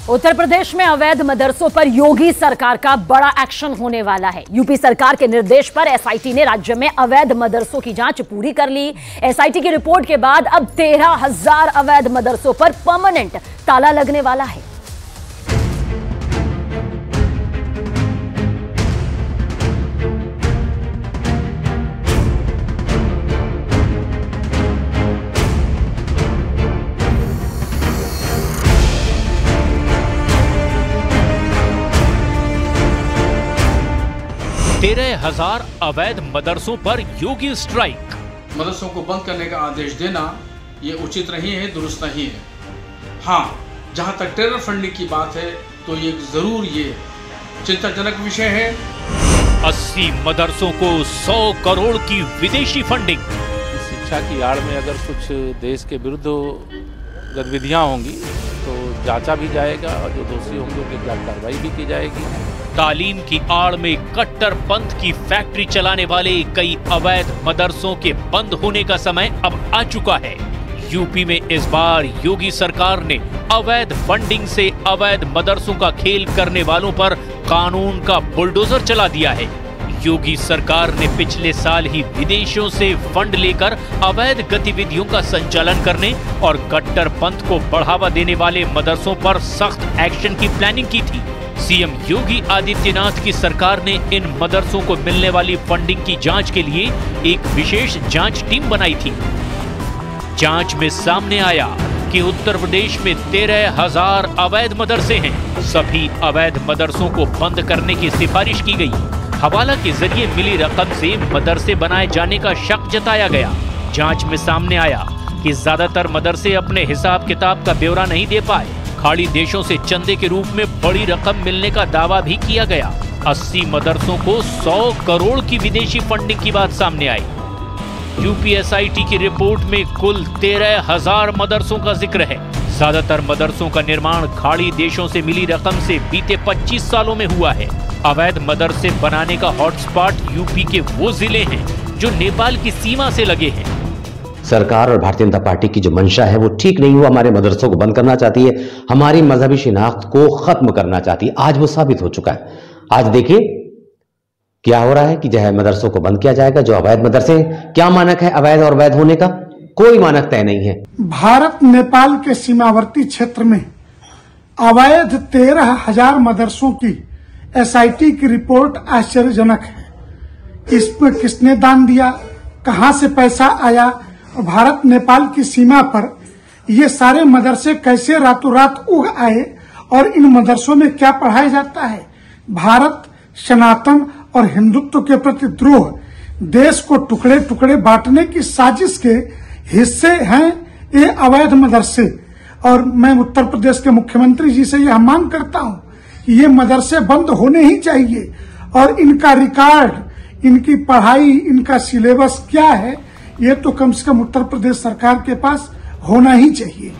उत्तर प्रदेश में अवैध मदरसों पर योगी सरकार का बड़ा एक्शन होने वाला है। यूपी सरकार के निर्देश पर एसआईटी ने राज्य में अवैध मदरसों की जांच पूरी कर ली। एसआईटी की रिपोर्ट के बाद अब 13,000 अवैध मदरसों पर परमानेंट ताला लगने वाला है। तेरह 13,000 अवैध मदरसों पर योगी स्ट्राइक। मदरसों को बंद करने का आदेश देना ये उचित नहीं है, दुरुस्त नहीं है। हाँ, जहां तक टेरर फंडिंग की बात है तो ये जरूर ये चिंताजनक विषय है। 80 मदरसों को 100 करोड़ की विदेशी फंडिंग। शिक्षा की आड़ में अगर कुछ देश के विरुद्ध गतिविधियां होंगी तो जांचा भी जाएगा और जो दोषी होंगे उनके खिलाफ कार्रवाई भी की जाएगी। तालीम की आड़ में कट्टरपंथ की फैक्ट्री चलाने वाले कई अवैध मदरसों के बंद होने का समय अब आ चुका है। यूपी में इस बार योगी सरकार ने अवैध फंडिंग से अवैध मदरसों का खेल करने वालों पर कानून का बुलडोजर चला दिया है। योगी सरकार ने पिछले साल ही विदेशों से फंड लेकर अवैध गतिविधियों का संचालन करने और कट्टरपंथ को बढ़ावा देने वाले मदरसों पर सख्त एक्शन की प्लानिंग की थी। सीएम योगी आदित्यनाथ की सरकार ने इन मदरसों को मिलने वाली फंडिंग की जांच के लिए एक विशेष जांच टीम बनाई थी। जांच में सामने आया कि उत्तर प्रदेश में 13,000 अवैध मदरसे हैं। सभी अवैध मदरसों को बंद करने की सिफारिश की गई। हवाला के जरिए मिली रकम से मदरसे बनाए जाने का शक जताया गया। जांच में सामने आया कि ज्यादातर मदरसे अपने हिसाब किताब का ब्यौरा नहीं दे पाए। खाड़ी देशों से चंदे के रूप में बड़ी रकम मिलने का दावा भी किया गया। 80 मदरसों को 100 करोड़ की विदेशी फंडिंग की बात सामने आई। यूपी एसआईटी की रिपोर्ट में कुल 13,000 मदरसों का जिक्र है। ज्यादातर मदरसों का निर्माण खाड़ी देशों से मिली रकम से बीते 25 सालों में हुआ है। अवैध मदरसे बनाने का हॉटस्पॉट यूपी के वो जिले हैं जो नेपाल की सीमा से लगे हैं। सरकार और भारतीय जनता पार्टी की जो मंशा है वो ठीक नहीं हुआ। हमारे मदरसों को बंद करना चाहती है, हमारी मजहबी शिनाख्त को खत्म करना चाहती है। आज वो साबित हो चुका है। आज देखिए क्या हो रहा है कि जो है मदरसों को बंद किया जाएगा। जो अवैध मदरसे हैं, क्या मानक है अवैध और वैध होने का? कोई मानक तय नहीं है। भारत नेपाल के सीमावर्ती क्षेत्र में अवैध 13,000 मदरसों की एसआईटी की रिपोर्ट आश्चर्यजनक है। इसमें किसने दान दिया, कहां से पैसा आया, भारत नेपाल की सीमा पर ये सारे मदरसे कैसे रातों रात उग आए और इन मदरसों में क्या पढ़ाया जाता है। भारत सनातन और हिंदुत्व के प्रति द्रोह, देश को टुकड़े टुकड़े बांटने की साजिश के हिस्से हैं ये अवैध मदरसे। और मैं उत्तर प्रदेश के मुख्यमंत्री जी से यह मांग करता हूं कि ये मदरसे बंद होने ही चाहिए और इनका रिकॉर्ड, इनकी पढ़ाई, इनका सिलेबस क्या है, ये तो कम से कम उत्तर प्रदेश सरकार के पास होना ही चाहिए।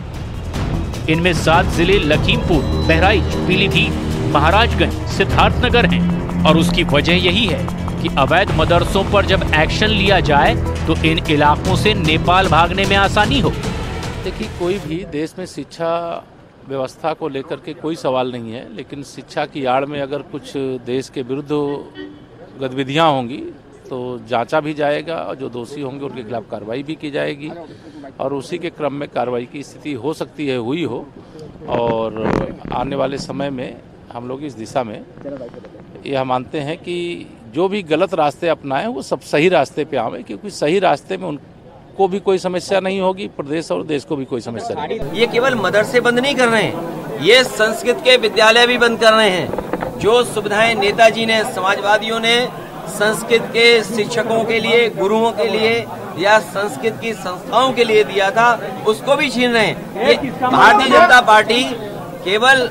इनमें 7 जिले लखीमपुर, बहराइच, पीलीभीत, महाराजगंज, सिद्धार्थनगर हैं और उसकी वजह यही है कि अवैध मदरसों पर जब एक्शन लिया जाए तो इन इलाकों से नेपाल भागने में आसानी हो। देखिए, कोई भी देश में शिक्षा व्यवस्था को लेकर के कोई सवाल नहीं है, लेकिन शिक्षा की आड़ में अगर कुछ देश के विरुद्ध गतिविधियां होंगी तो जांचा भी जाएगा और जो दोषी होंगे उनके खिलाफ कार्रवाई भी की जाएगी। और उसी के क्रम में कार्रवाई की स्थिति हो सकती है, हुई हो। और आने वाले समय में हम लोग इस दिशा में यह मानते हैं कि जो भी गलत रास्ते अपनाएं वो सब सही रास्ते पे आवे, क्योंकि सही रास्ते में उनको भी कोई समस्या नहीं होगी, प्रदेश और देश को भी कोई समस्या नहीं। ये केवल मदरसे बंद नहीं कर रहे हैं, ये संस्कृत के विद्यालय भी बंद कर रहे हैं। जो सुविधाएं नेताजी ने, समाजवादियों ने संस्कृत के शिक्षकों के लिए, गुरुओं के लिए या संस्कृत की संस्थाओं के लिए दिया था, उसको भी छीन रहे हैं। ये भारतीय जनता पार्टी केवल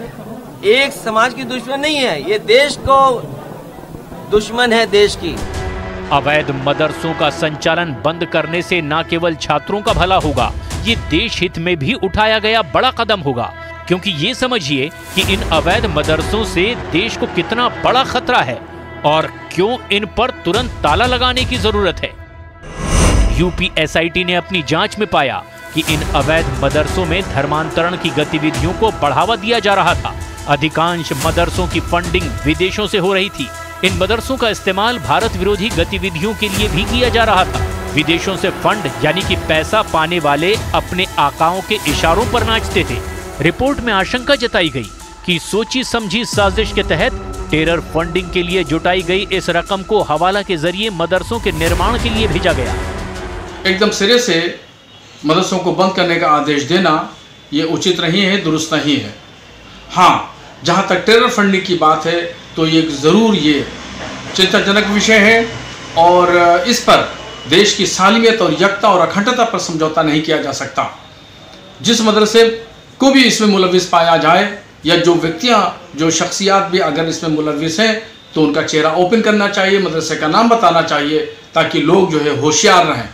एक समाज की दुश्मन नहीं है, ये देश को दुश्मन है, देश की। अवैध मदरसों का संचालन बंद करने से न केवल छात्रों का भला होगा, ये देश हित में भी उठाया गया बड़ा कदम होगा। क्योंकि ये समझिए कि इन अवैध मदरसों से देश को कितना बड़ा खतरा है और क्यों इन पर तुरंत ताला लगाने की जरूरत है। यूपी एसआईटी ने अपनी जांच में पाया कि इन अवैध मदरसों में धर्मांतरण की गतिविधियों को बढ़ावा दिया जा रहा था। अधिकांश मदरसों की फंडिंग विदेशों से हो रही थी। इन मदरसों का इस्तेमाल भारत विरोधी गतिविधियों के लिए भी किया जा रहा था। विदेशों से फंड यानी कि पैसा पाने वाले अपने आकाओं के इशारों पर नाचते थे। रिपोर्ट में आशंका जताई गई कि सोची समझी साजिश के तहत टेरर फंडिंग के लिए जुटाई गई इस रकम को हवाला के जरिए मदरसों के निर्माण के लिए भेजा गया। एकदम सिरे से मदरसों को बंद करने का आदेश देना ये उचित नहीं है, दुरुस्त नहीं है। हाँ, जहाँ तक टेरर फंडिंग की बात है तो ये ज़रूर ये चिंताजनक विषय है और इस पर देश की सालियत और यकता और अखंडता पर समझौता नहीं किया जा सकता। जिस मदरसे को भी इसमें मुलविस पाया जाए या जो व्यक्तियां, जो शख्सियात भी अगर इसमें मुलविस हैं तो उनका चेहरा ओपन करना चाहिए, मदरसे का नाम बताना चाहिए ताकि लोग जो है होशियार रहें।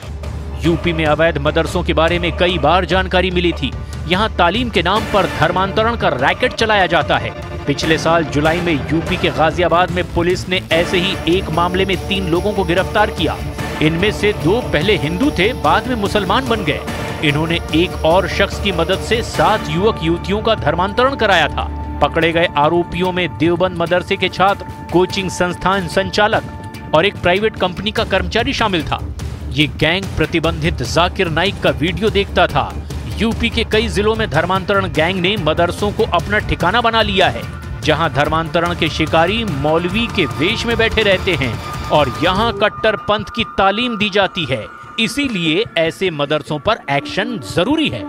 यूपी में अवैध मदरसों के बारे में कई बार जानकारी मिली थी। यहाँ तालीम के नाम पर धर्मांतरण का रैकेट चलाया जाता है। पिछले साल जुलाई में यूपी के गाजियाबाद में पुलिस ने ऐसे ही एक मामले में 3 लोगों को गिरफ्तार किया। इनमें से 2 पहले हिंदू थे, बाद में मुसलमान बन गए। इन्होंने एक और शख्स की मदद से 7 युवक युवतियों का धर्मांतरण कराया था। पकड़े गए आरोपियों में देवबंद मदरसे के छात्र, कोचिंग संस्थान संचालक और एक प्राइवेट कंपनी का कर्मचारी शामिल था। ये गैंग प्रतिबंधित जाकिर नाइक का वीडियो देखता था। यूपी के कई जिलों में धर्मांतरण गैंग ने मदरसों को अपना ठिकाना बना लिया है, जहां धर्मांतरण के शिकारी मौलवी के वेश में बैठे रहते हैं और यहां कट्टर पंथ की तालीम दी जाती है। इसीलिए ऐसे मदरसों पर एक्शन जरूरी है।